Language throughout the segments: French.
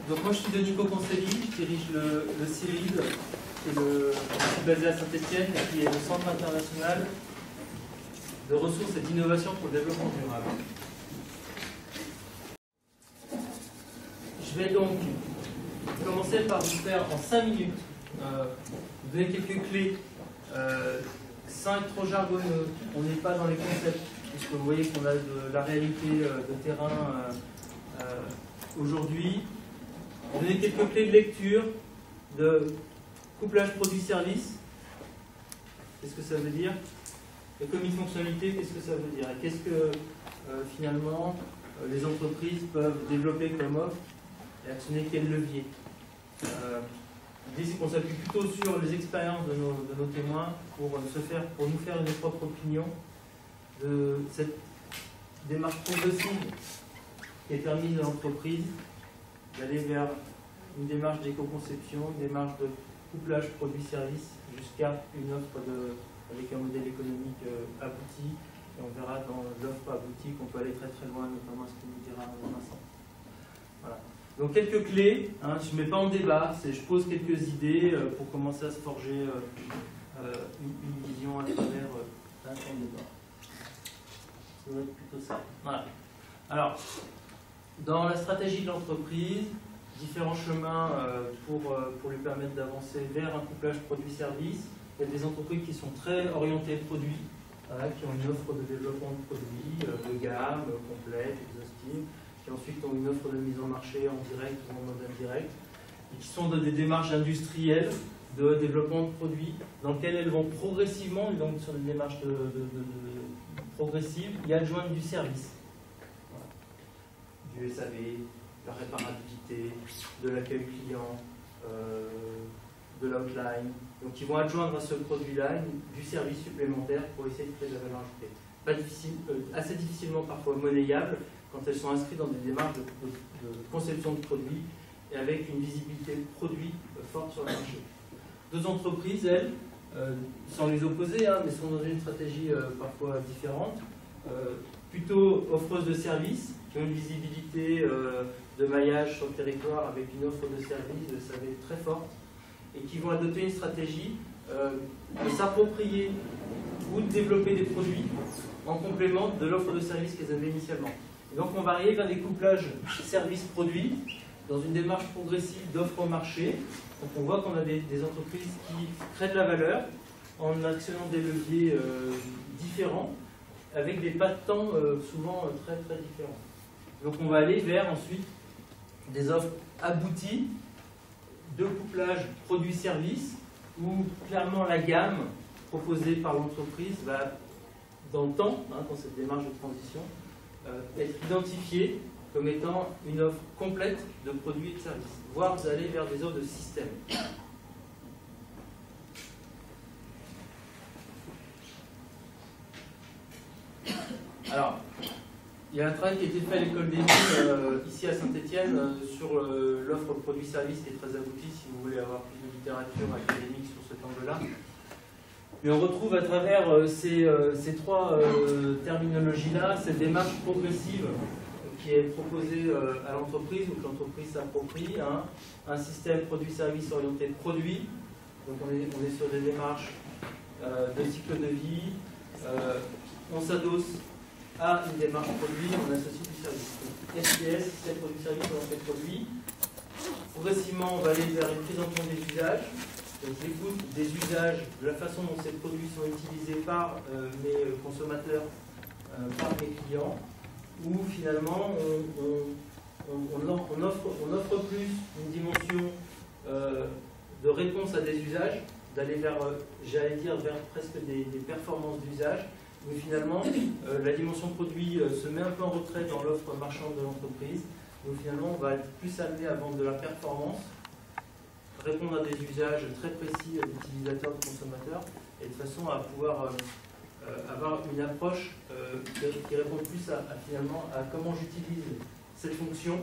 Donc moi je suis Denis Concelli, je dirige le CIRID, qui est basé à Saint-Étienne et qui est le Centre international de ressources et d'innovation pour le développement durable. Je vais donc commencer par vous faire en 5 minutes, vous donner quelques clés, 5 trop jargonneux, on n'est pas dans les concepts, puisque vous voyez qu'on a de la réalité de terrain aujourd'hui. On va donner quelques clés de lecture, de couplage produit-service. Qu'est-ce que ça veut dire? Le comité de fonctionnalité, qu'est-ce que ça veut dire? Et qu'est-ce que finalement les entreprises peuvent développer comme offre et actionner quel levier? L'idée c'est qu'on s'appuie plutôt sur les expériences de nos témoins pour nous faire une propre opinion de cette démarche progressive qui est permise à l'entreprise d'aller vers une démarche d'éco-conception, une démarche de couplage produit-service jusqu'à une offre avec un modèle économique abouti. Et on verra dans l'offre aboutie qu'on peut aller très très loin, notamment à ce que nous dira Vincent. Voilà. Donc quelques clés, hein, je ne mets pas en débat, je pose quelques idées pour commencer à se forger une vision à travers un temps de débat. Ça doit être plutôt ça. Voilà. Alors, dans la stratégie de l'entreprise, différents chemins pour lui permettre d'avancer vers un couplage produit-service. Il y a des entreprises qui sont très orientées produits, qui ont une offre de développement de produits de gamme, complète, exhaustive, qui ensuite ont une offre de mise en marché en direct ou en mode indirect, et qui sont dans des démarches industrielles de développement de produits, dans lesquelles elles vont progressivement, et donc sur des démarches progressives, y adjoindre du service. Du SAV, de la réparabilité, de l'accueil client, de l'outline. Donc ils vont adjoindre à ce produit-là du service supplémentaire pour essayer de créer de la valeur ajoutée. Pas difficile, assez difficilement parfois monnayable quand elles sont inscrites dans des démarches de conception de produits et avec une visibilité de produit forte sur le marché. Deux entreprises, elles, sans les opposer, mais sont dans une stratégie parfois différente, plutôt offreuses de services, qui ont une visibilité de maillage sur le territoire avec une offre de service, de SAV très forte, et qui vont adopter une stratégie de s'approprier ou de développer des produits en complément de l'offre de service qu'elles avaient initialement. Et donc on va arriver vers des couplages services-produits dans une démarche progressive d'offre au marché. Donc on voit qu'on a des entreprises qui créent de la valeur en actionnant des leviers différents, avec des pas de temps souvent très très différents. Donc on va aller vers ensuite des offres abouties de couplage produit-service où clairement la gamme proposée par l'entreprise va dans le temps, dans cette démarche de transition, être identifiée comme étant une offre complète de produits et de services, voire d'aller vers des offres de système. Alors, il y a un travail qui a été fait à l'école des mines, ici à Saint-Étienne, sur l'offre produit-service qui est très aboutie, si vous voulez avoir plus de littérature académique sur cet angle-là. Mais on retrouve à travers ces trois terminologies-là, cette démarche progressive qui est proposée à l'entreprise, ou que l'entreprise s'approprie, un système produit-service orienté produit. Donc on est sur des démarches de cycle de vie, on s'adosse à une démarche produit, on associe du service. Donc, SPS, système produit-service orienté produit. Progressivement, on va aller vers une prise en compte des usages. Donc l'écoute des usages, de la façon dont ces produits sont utilisés par mes consommateurs, par mes clients, où finalement on offre plus une dimension de réponse à des usages, d'aller vers, j'allais dire, vers presque des performances d'usage, mais finalement la dimension produit se met un peu en retrait dans l'offre marchande de l'entreprise, où finalement on va être plus amené à vendre de la performance, répondre à des usages très précis d'utilisateurs, de consommateurs, et de façon à pouvoir avoir une approche qui répond plus finalement à comment j'utilise cette fonction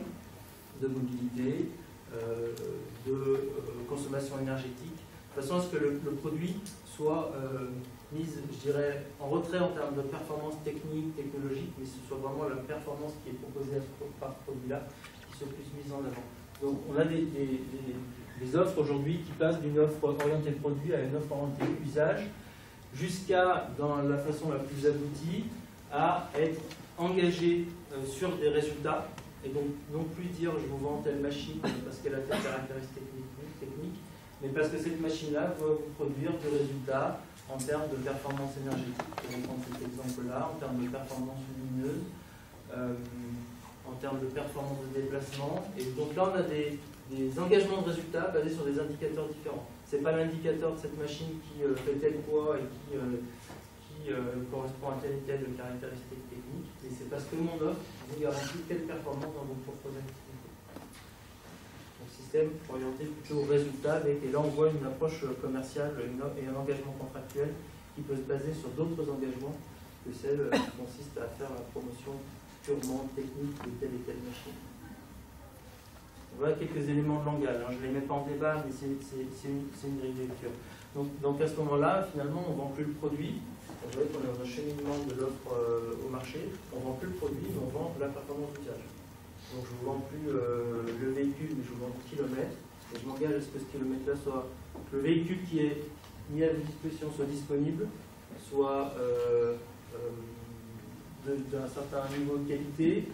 de mobilité, de consommation énergétique, de façon à ce que le produit soit mis, je dirais, en retrait en termes de performance technique, technologique, mais ce soit vraiment la performance qui est proposée par ce produit-là qui soit plus mise en avant. Donc on a des offres aujourd'hui qui passent d'une offre orientée produit à une offre orientée usage, jusqu'à, dans la façon la plus aboutie, à être engagé sur des résultats, et donc non plus dire je vous vends telle machine parce qu'elle a telle caractéristique technique, mais parce que cette machine-là va vous produire des résultats en termes de performance énergétique, je vais prendre cet exemple-là, en termes de performance lumineuse, en termes de performance de déplacement. Et donc là, on a des engagements de résultats basés sur des indicateurs différents. Ce n'est pas l'indicateur de cette machine qui fait tel poids et qui correspond à telle et telle caractéristique technique, mais c'est parce que mon offre vous garantit telle performance dans vos propres activités. Donc système orienté plutôt au résultat, et là on voit une approche commerciale et un engagement contractuel qui peut se baser sur d'autres engagements que celle qui consiste à faire la promotion purement technique de telle et telle machine. Voilà quelques éléments de langage. Je ne les mets pas en débat, mais c'est une grille de lecture. Donc à ce moment-là, finalement, on ne vend plus le produit. Vous voyez qu'on est dans un cheminement de l'offre au marché. On ne vend plus le produit, mais on vend la performance d'usage. Donc je ne vous vends plus le véhicule, mais je vous vends le kilomètre. Et je m'engage à ce que ce kilomètre-là soit, que le véhicule qui est mis à votre disposition soit disponible, soit d'un certain niveau de qualité,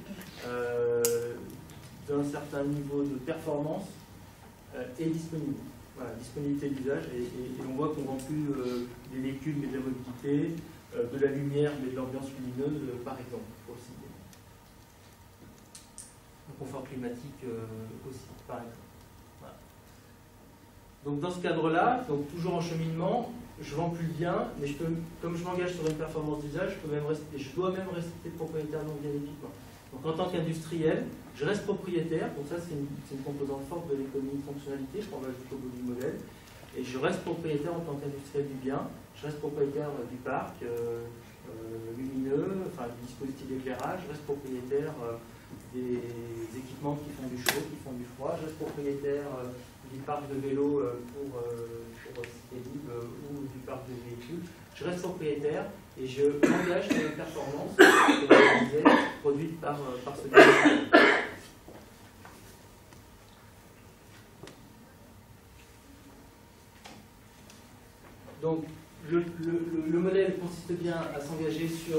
d'un certain niveau de performance est disponible. Voilà, disponibilité d'usage, et on voit qu'on ne vend plus des véhicules mais de la mobilité, de la lumière mais de l'ambiance lumineuse, par exemple, pour le citer. Le confort climatique aussi, par exemple. Voilà. Donc dans ce cadre-là, donc toujours en cheminement, je vends plus bien, mais je peux, comme je m'engage sur une performance d'usage, je dois même rester propriétaire non bénéfiquement. Donc en tant qu'industriel, je reste propriétaire, donc ça c'est une composante forte de l'économie de fonctionnalité qu'on va ajouter au bout du modèle, et je reste propriétaire en tant qu'industriel du bien, je reste propriétaire du parc lumineux, enfin du dispositif d'éclairage, je reste propriétaire des équipements qui font du chaud, qui font du froid, je reste propriétaire du parc de vélo pour citer libre ou du parc de véhicules, je reste propriétaire et je m'engage sur les performances produites par ce gouvernement. Donc le modèle consiste bien à s'engager sur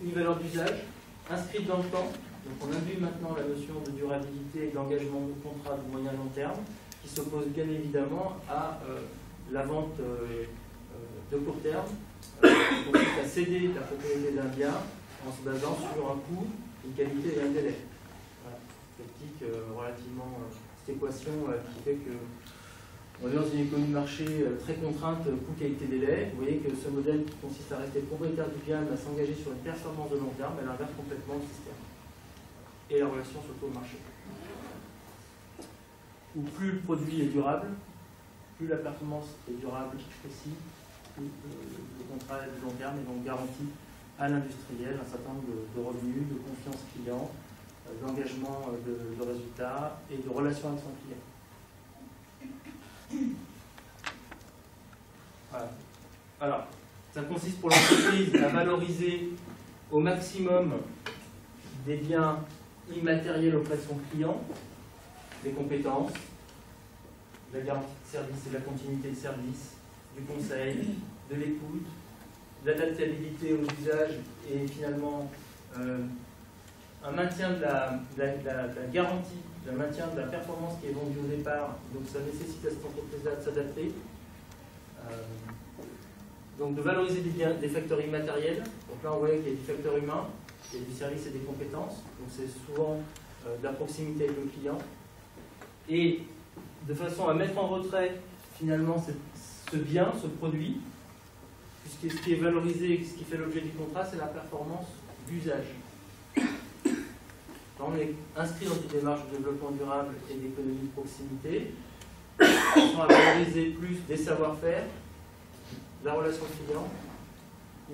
une valeur d'usage inscrite dans le temps. Donc on induit maintenant la notion de durabilité et d'engagement de contrat de moyen long terme, qui s'oppose bien évidemment à la vente de court terme, qui consiste à céder la propriété d'un bien en se basant sur un coût, une qualité et un délai. Voilà. Optique relativement cette équation qui fait que on est dans une économie de marché très contrainte, coût, qualité, délai. Vous voyez que ce modèle qui consiste à rester propriétaire du bien, à s'engager sur une performance de long terme, elle inverse complètement le système et la relation surtout au marché. Où plus le produit est durable, plus la performance est durable aussi, plus le contrat est de long terme et donc garantit à l'industriel un certain nombre de revenus, de confiance client, d'engagement de résultats et de relation avec son client. Voilà. Alors, ça consiste pour l'entreprise à valoriser au maximum des biens immatériels auprès de son client, des compétences, de la garantie de service et de la continuité de service, du conseil, de l'écoute, de l'adaptabilité aux usages et finalement un maintien de la garantie, le maintien de la performance qui est vendue au départ. Donc ça nécessite à cette entreprise-là de s'adapter. Donc de valoriser des facteurs immatériels. Donc là on voit qu'il y a du facteur humain, il y a du service et des compétences. Donc c'est souvent de la proximité avec le client. Et de façon à mettre en retrait finalement ce bien, ce produit, puisque ce qui est valorisé et ce qui fait l'objet du contrat, c'est la performance d'usage. On est inscrit dans une démarche de développement durable et d'économie de proximité. On va valoriser plus des savoir-faire, la relation client,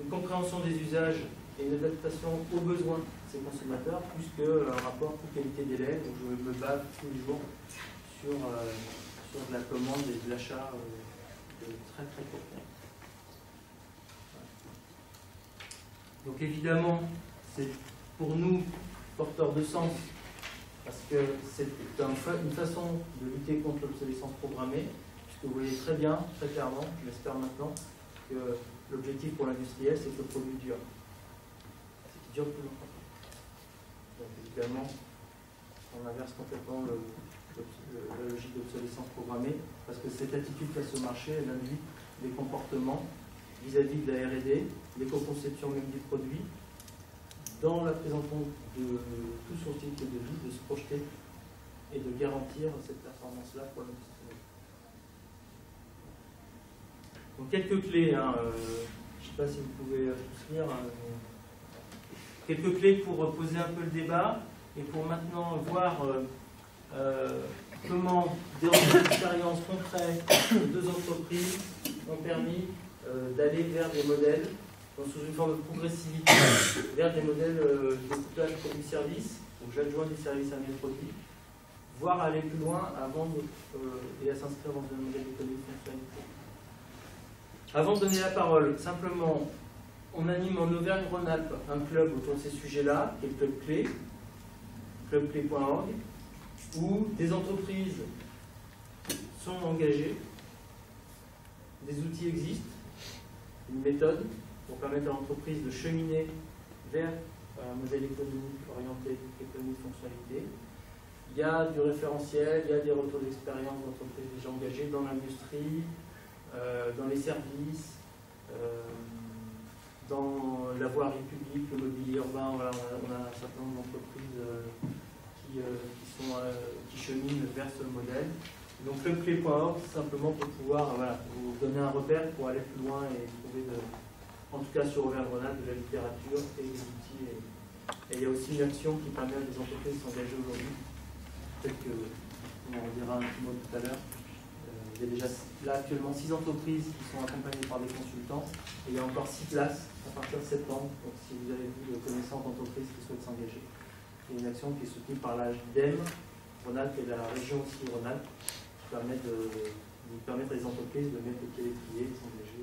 une compréhension des usages et une adaptation aux besoins de ces consommateurs, plus qu'un rapport coût-qualité-délai. Donc je me base tous les jours sur de la commande et de l'achat de très très court terme. Donc évidemment, c'est pour nous porteur de sens parce que c'est une façon de lutter contre l'obsolescence programmée, puisque vous voyez très bien, très clairement, je l'espère maintenant, que l'objectif pour l'industriel, c'est que le produit dure. C'est qu'il dure plus longtemps. Donc évidemment, on inverse complètement la logique d'obsolescence programmée, parce que cette attitude face au marché, elle induit des comportements vis-à-vis de la R&D, l'éco-conception même du produit, dans la prise en compte de tout son cycle de vie, de se projeter et de garantir cette performance-là pour l'industrie. Donc quelques clés, hein, je ne sais pas si vous pouvez tous lire, hein, quelques clés pour poser un peu le débat et pour maintenant voir comment des retours d'expérience concrets de deux entreprises ont permis d'aller vers des modèles, donc sous une forme de progressivité, vers des modèles de couplage produit-service, donc j'adjoins des services à mes produits, voire aller plus loin à vendre et à s'inscrire dans un modèle d'économie de fonctionnalité. Avant de donner la parole, simplement, on anime en Auvergne-Rhône-Alpes un club autour de ces sujets-là, qui est le club clé, clubclé.org, où des entreprises sont engagées, des outils existent, une méthode pour permettre à l'entreprise de cheminer vers un modèle économique orienté économie de fonctionnalité. Il y a du référentiel, il y a des retours d'expérience d'entreprises déjà engagées dans l'industrie, dans les services, dans la voirie publique, le mobilier urbain. Voilà, on a un certain nombre d'entreprises qui cheminent vers ce modèle. Donc clubclé.org, simplement pour pouvoir vous donner un repère pour aller plus loin et trouver, en tout cas sur Auvergne-Rhône-Alpes, de la littérature et des outils. Et il y a aussi une action qui permet à des entreprises de s'engager aujourd'hui. Peut-être qu'on en dira un petit mot tout à l'heure. Il y a déjà là actuellement 6 entreprises qui sont accompagnées par des consultants et il y a encore 6 places à partir de septembre. Donc si vous avez vu de connaissances d'entreprises qui souhaitent s'engager, c'est une action qui est soutenue par l'ADEME, Rhône-Alpes et la région aussi Rhône-Alpes, qui permet de permettre à les entreprises de mettre le pied à l'étrier et de s'engager.